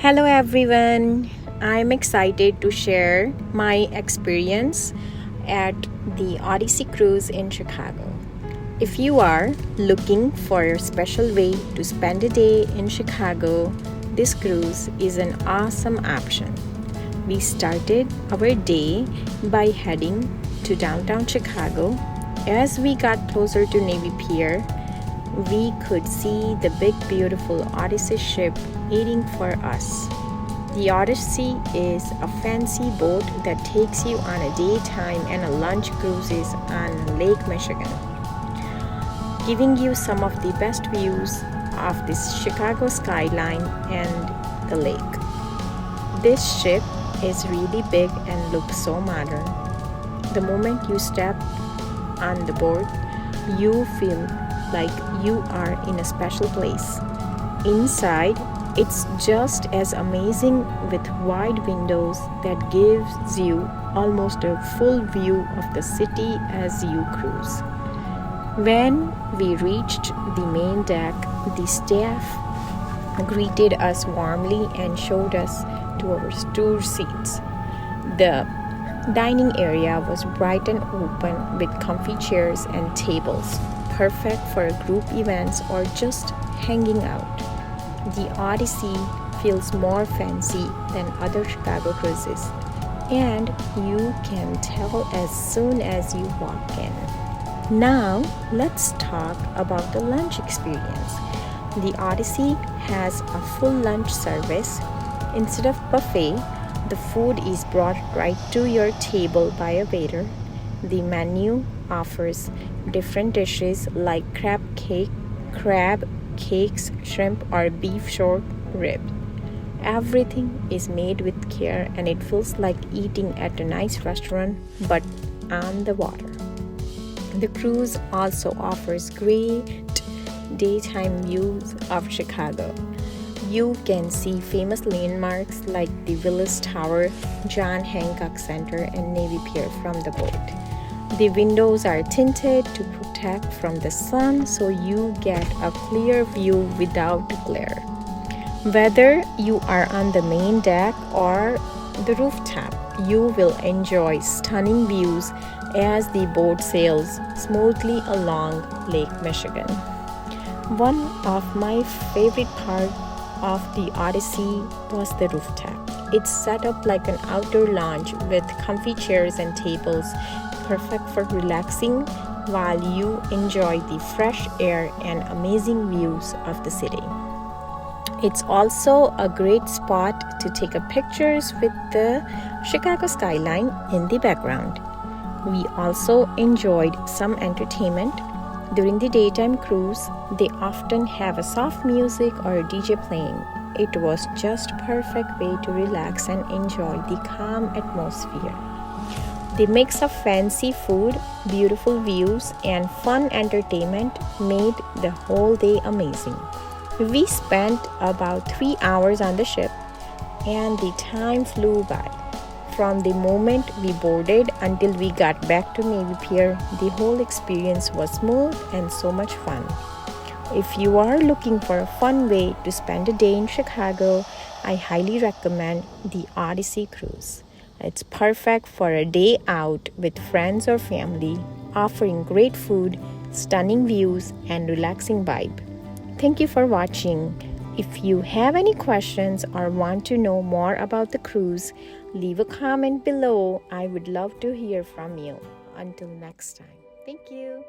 Hello everyone. I'm excited to share my experience at the Odyssey Cruise in Chicago. If you are looking for a special way to spend a day in Chicago, this cruise is an awesome option. We started our day by heading to downtown Chicago. As we got closer to Navy Pier, we could see the big beautiful Odyssey ship waiting for us. The Odyssey is a fancy boat that takes you on a daytime and a lunch cruises on Lake Michigan, giving you some of the best views of this Chicago skyline and the lake. This ship is really big and looks so modern. The moment you step on the board, you feel like you are in a special place. Inside, it's just as amazing with wide windows that gives you almost a full view of the city as you cruise. When we reached the main deck, the staff greeted us warmly and showed us to our tour seats. The dining area was bright and open with comfy chairs and tables, perfect for group events or just hanging out. The Odyssey feels more fancy than other Chicago cruises, and you can tell as soon as you walk in. Now, let's talk about the lunch experience. The Odyssey has a full lunch service. Instead of buffet, the food is brought right to your table by a waiter. The menu offers different dishes like crab cakes, shrimp, or beef short rib. Everything is made with care and it feels like eating at a nice restaurant but on the water. The cruise also offers great daytime views of Chicago. You can see famous landmarks like the Willis Tower, John Hancock Center, and Navy Pier from the boat. The windows are tinted to protect from the sun so you get a clear view without glare. Whether you are on the main deck or the rooftop, you will enjoy stunning views as the boat sails smoothly along Lake Michigan. One of my favorite parts of the Odyssey was the rooftop. It's set up like an outdoor lounge with comfy chairs and tables, perfect for relaxing while you enjoy the fresh air and amazing views of the city. It's also a great spot to take pictures with the Chicago skyline in the background. We also enjoyed some entertainment. During the daytime cruise, they often have a soft music or a DJ playing. It was just perfect way to relax and enjoy the calm atmosphere. The mix of fancy food, beautiful views, and fun entertainment made the whole day amazing. We spent about 3 hours on the ship, and the time flew by. From the moment we boarded until we got back to Navy Pier, the whole experience was smooth and so much fun. If you are looking for a fun way to spend a day in Chicago, I highly recommend the Odyssey Cruise. It's perfect for a day out with friends or family, offering great food, stunning views, and relaxing vibe. Thank you for watching. If you have any questions or want to know more about the cruise, leave a comment below. I would love to hear from you. Until next time. Thank you.